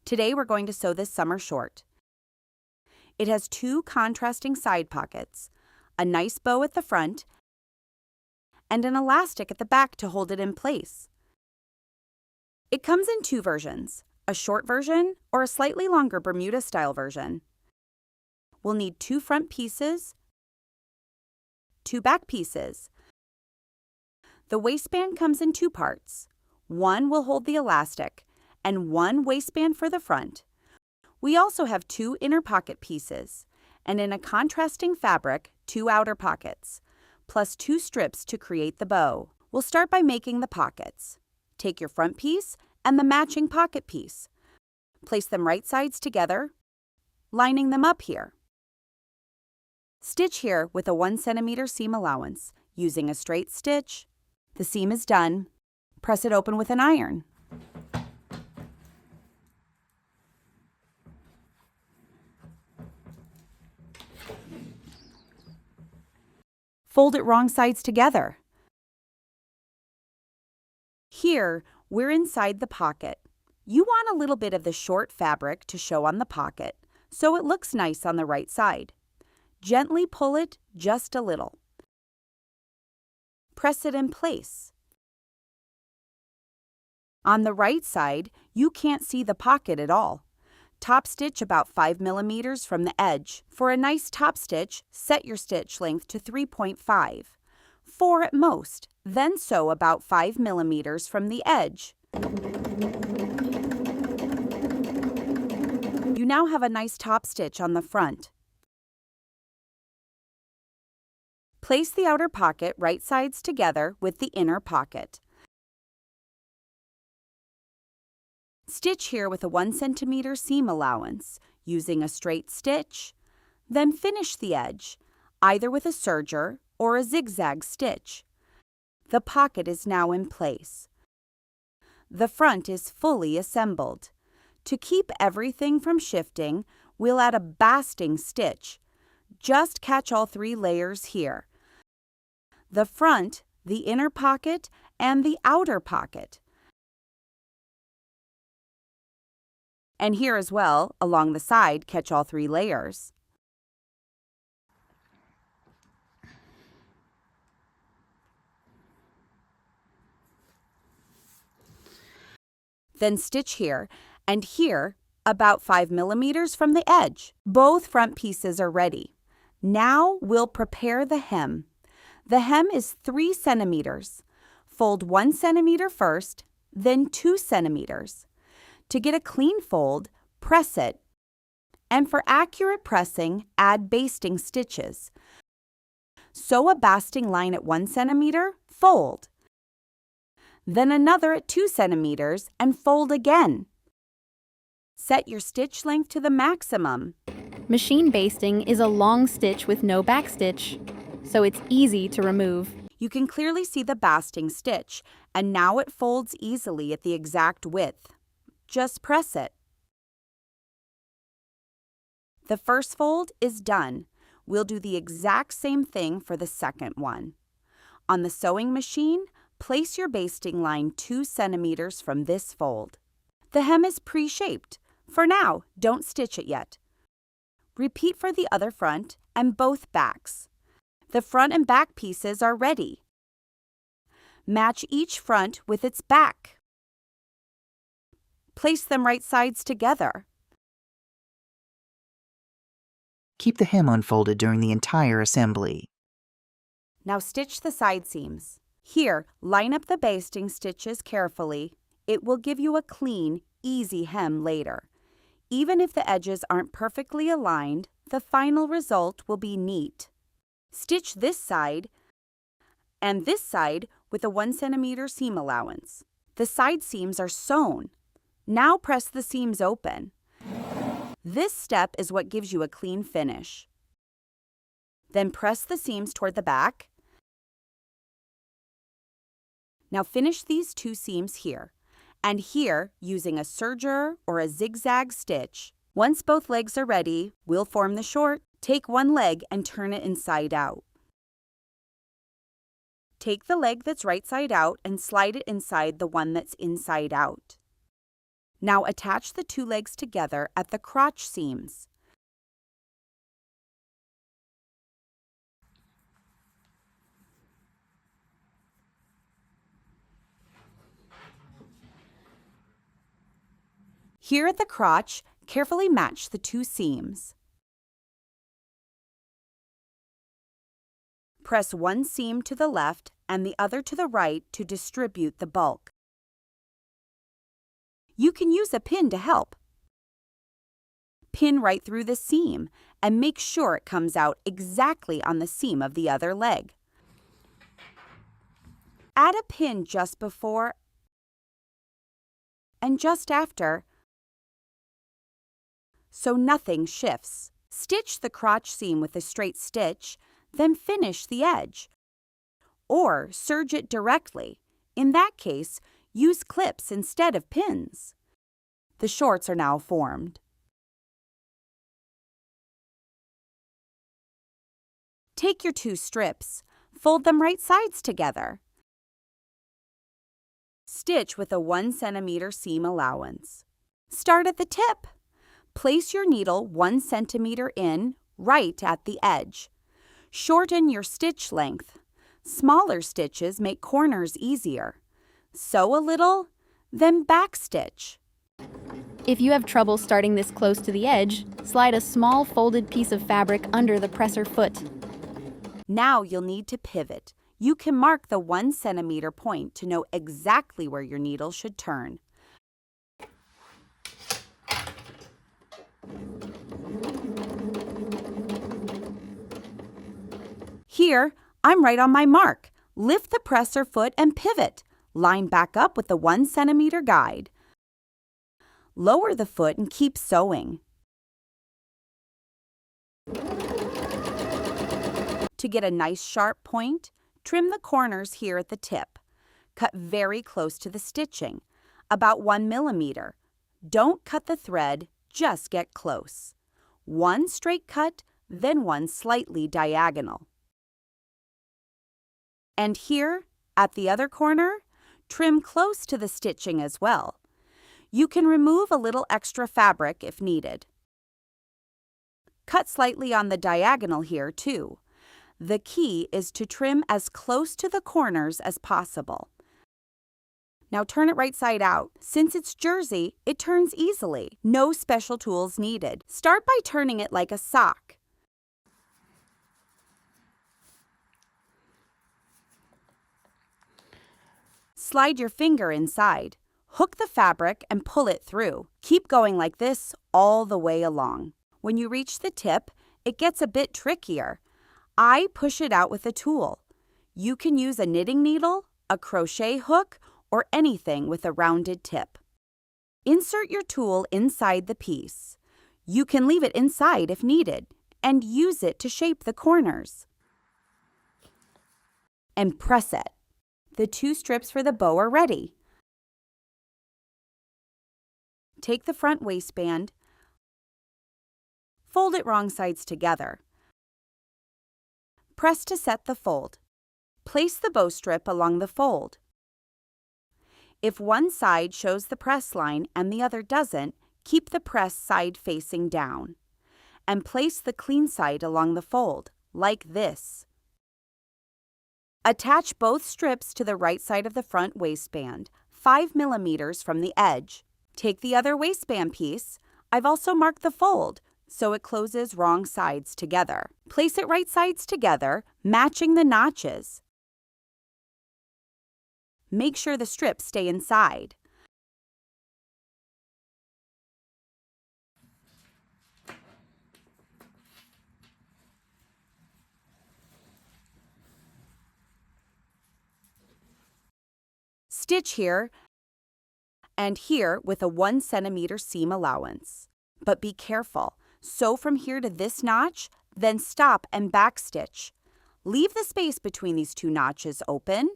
Today we're going to sew this summer short. It has 2 contrasting side pockets, a nice bow at the front, and an elastic at the back to hold it in place. It comes in 2 versions, a short version or a slightly longer Bermuda-style version. We'll need 2 front pieces, 2 back pieces. The waistband comes in 2 parts. One will hold the elastic, and 1 waistband for the front. We also have 2 inner pocket pieces, and in a contrasting fabric, 2 outer pockets, plus 2 strips to create the bow. We'll start by making the pockets. Take your front piece and the matching pocket piece. Place them right sides together, lining them up here. Stitch here with a 1 centimeter seam allowance, using a straight stitch. The seam is done. Press it open with an iron. Fold it wrong sides together. Here, we're inside the pocket. You want a little bit of the short fabric to show on the pocket, so it looks nice on the right side. Gently pull it just a little. Press it in place. On the right side, you can't see the pocket at all. Top stitch about 5 millimeters from the edge. For a nice top stitch, set your stitch length to 3.5, 4 at most, then sew about 5 millimeters from the edge. You now have a nice top stitch on the front. Place the outer pocket right sides together with the inner pocket. Stitch here with a 1 centimeter seam allowance, using a straight stitch. Then finish the edge, either with a serger or a zigzag stitch. The pocket is now in place. The front is fully assembled. To keep everything from shifting, we'll add a basting stitch. Just catch all 3 layers here: the front, the inner pocket, and the outer pocket. And here as well, along the side, catch all 3 layers. Then stitch here and here about 5 millimeters from the edge. Both front pieces are ready. Now we'll prepare the hem. The hem is 3 centimeters. Fold 1 centimeter first, then 2 centimeters. To get a clean fold, press it. And for accurate pressing, add basting stitches. Sew a basting line at 1 centimeter, fold. Then another at 2 centimeters and fold again. Set your stitch length to the maximum. Machine basting is a long stitch with no backstitch, so it's easy to remove. You can clearly see the basting stitch, and now it folds easily at the exact width. Just press it. The first fold is done. We'll do the exact same thing for the second one. On the sewing machine, place your basting line 2 centimeters from this fold. The hem is pre-shaped. For now, don't stitch it yet. Repeat for the other front and both backs. The front and back pieces are ready. Match each front with its back. Place them right sides together. Keep the hem unfolded during the entire assembly. Now stitch the side seams. Here, line up the basting stitches carefully. It will give you a clean, easy hem later. Even if the edges aren't perfectly aligned, the final result will be neat. Stitch this side and this side with a 1 centimeter seam allowance. The side seams are sewn. Now press the seams open. This step is what gives you a clean finish. Then press the seams toward the back. Now finish these 2 seams here, and here using a serger or a zigzag stitch. Once both legs are ready, we'll form the short. Take one leg and turn it inside out. Take the leg that's right side out and slide it inside the one that's inside out. Now attach the two legs together at the crotch seams. Here at the crotch, carefully match the two seams. Press one seam to the left and the other to the right to distribute the bulk. You can use a pin to help. Pin right through the seam and make sure it comes out exactly on the seam of the other leg. Add a pin just before and just after, so nothing shifts. Stitch the crotch seam with a straight stitch, then finish the edge. Or serge it directly. In that case, use clips instead of pins. The shorts are now formed. Take your two strips, fold them right sides together. Stitch with a 1 centimeter seam allowance. Start at the tip. Place your needle 1 centimeter in, right at the edge. Shorten your stitch length. Smaller stitches make corners easier. Sew a little, then backstitch. If you have trouble starting this close to the edge, slide a small folded piece of fabric under the presser foot. Now you'll need to pivot. You can mark the 1 centimeter point to know exactly where your needle should turn. Here, I'm right on my mark. Lift the presser foot and pivot. Line back up with the 1 centimeter guide. Lower the foot and keep sewing. To get a nice sharp point, trim the corners here at the tip. Cut very close to the stitching, about 1 millimeter. Don't cut the thread, just get close. One straight cut, then one slightly diagonal. And here, at the other corner, trim close to the stitching as well. You can remove a little extra fabric if needed. Cut slightly on the diagonal here too. The key is to trim as close to the corners as possible. Now turn it right side out. Since it's jersey, it turns easily. No special tools needed. Start by turning it like a sock. Slide your finger inside. Hook the fabric and pull it through. Keep going like this all the way along. When you reach the tip, it gets a bit trickier. I push it out with a tool. You can use a knitting needle, a crochet hook, or anything with a rounded tip. Insert your tool inside the piece. You can leave it inside if needed and use it to shape the corners. And press it. The two strips for the bow are ready. Take the front waistband, fold it wrong sides together. Press to set the fold. Place the bow strip along the fold. If one side shows the press line and the other doesn't, keep the press side facing down. And place the clean side along the fold, like this. Attach both strips to the right side of the front waistband, 5 millimeters from the edge. Take the other waistband piece. I've also marked the fold, so it closes wrong sides together. Place it right sides together, matching the notches. Make sure the strips stay inside. Stitch here and here with a 1 centimeter seam allowance. But be careful. Sew from here to this notch, then stop and backstitch. Leave the space between these two notches open.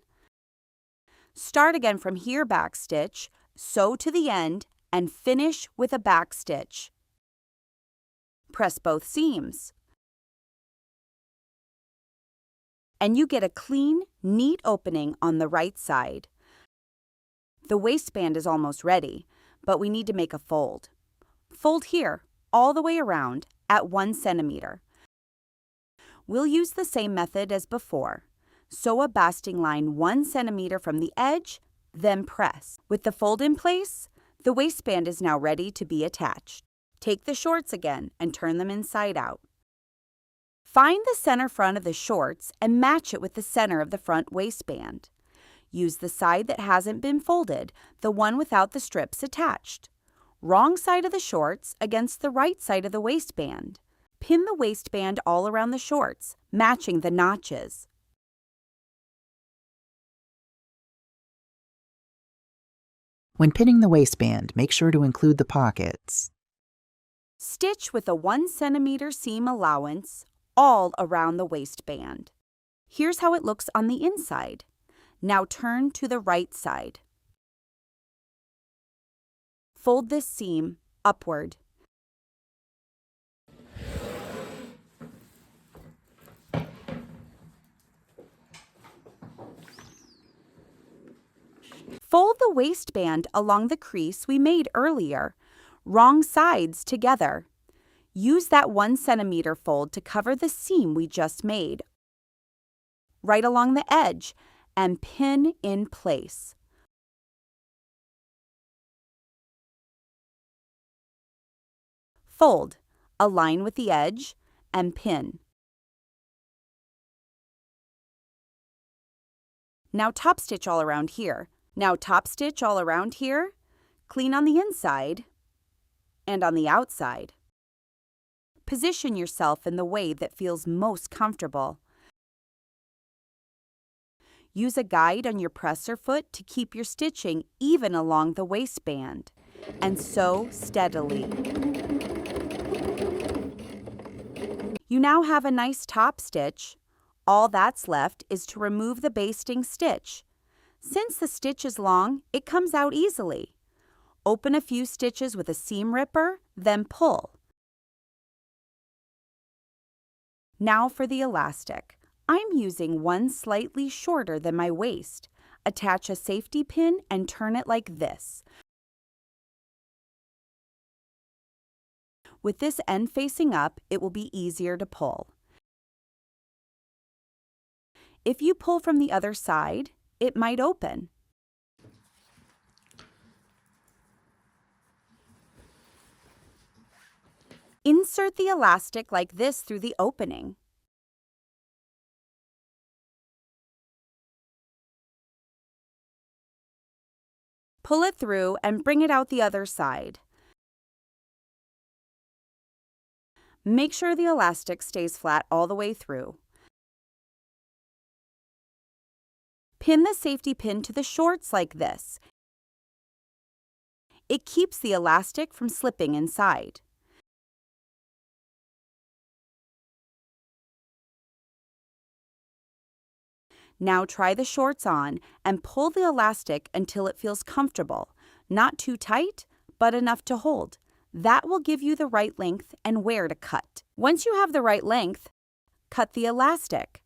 Start again from here, backstitch, sew to the end, and finish with a backstitch. Press both seams. And you get a clean, neat opening on the right side. The waistband is almost ready, but we need to make a fold. Fold here, all the way around, at 1 centimeter. We'll use the same method as before. Sew a basting line 1 centimeter from the edge, then press. With the fold in place, the waistband is now ready to be attached. Take the shorts again and turn them inside out. Find the center front of the shorts and match it with the center of the front waistband. Use the side that hasn't been folded, the one without the strips attached. Wrong side of the shorts against the right side of the waistband. Pin the waistband all around the shorts, matching the notches. When pinning the waistband, make sure to include the pockets. Stitch with a 1 centimeter seam allowance all around the waistband. Here's how it looks on the inside. Now turn to the right side. Fold this seam upward. Fold the waistband along the crease we made earlier, wrong sides together. Use that 1 centimeter fold to cover the seam we just made, right along the edge, and pin in place. Fold, align with the edge, and pin. Now top stitch all around here. Clean on the inside and on the outside. Position yourself in the way that feels most comfortable. Use a guide on your presser foot to keep your stitching even along the waistband, and sew steadily. You now have a nice top stitch. All that's left is to remove the basting stitch. Since the stitch is long, it comes out easily. Open a few stitches with a seam ripper, then pull. Now for the elastic. I'm using one slightly shorter than my waist. Attach a safety pin and turn it like this. With this end facing up, it will be easier to pull. If you pull from the other side, it might open. Insert the elastic like this through the opening. Pull it through and bring it out the other side. Make sure the elastic stays flat all the way through. Pin the safety pin to the shorts like this. It keeps the elastic from slipping inside. Now try the shorts on and pull the elastic until it feels comfortable, not too tight, but enough to hold. That will give you the right length and where to cut. Once you have the right length, cut the elastic.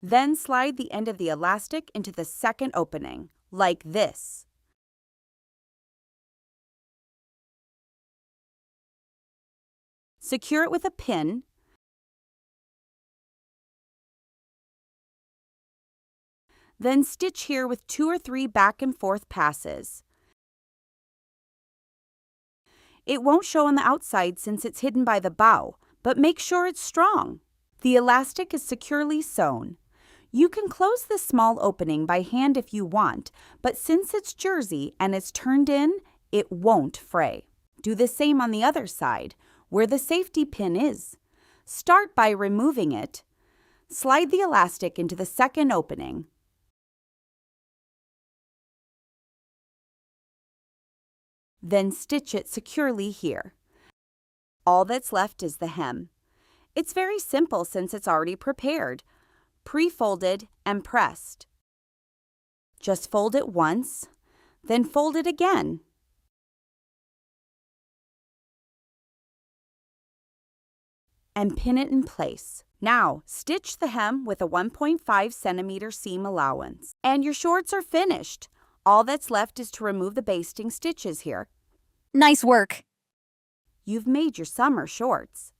Then slide the end of the elastic into the second opening, like this. Secure it with a pin. Then stitch here with 2 or 3 back and forth passes. It won't show on the outside since it's hidden by the bow, but make sure it's strong. The elastic is securely sewn. You can close this small opening by hand if you want, but since it's jersey and it's turned in, it won't fray. Do the same on the other side, where the safety pin is. Start by removing it. Slide the elastic into the second opening. Then stitch it securely here. All that's left is the hem. It's very simple since it's already prepared, pre-folded and pressed. Just fold it once, then fold it again. And pin it in place. Now, stitch the hem with a 1.5 centimeter seam allowance. And your shorts are finished. All that's left is to remove the basting stitches here. Nice work! You've made your summer shorts.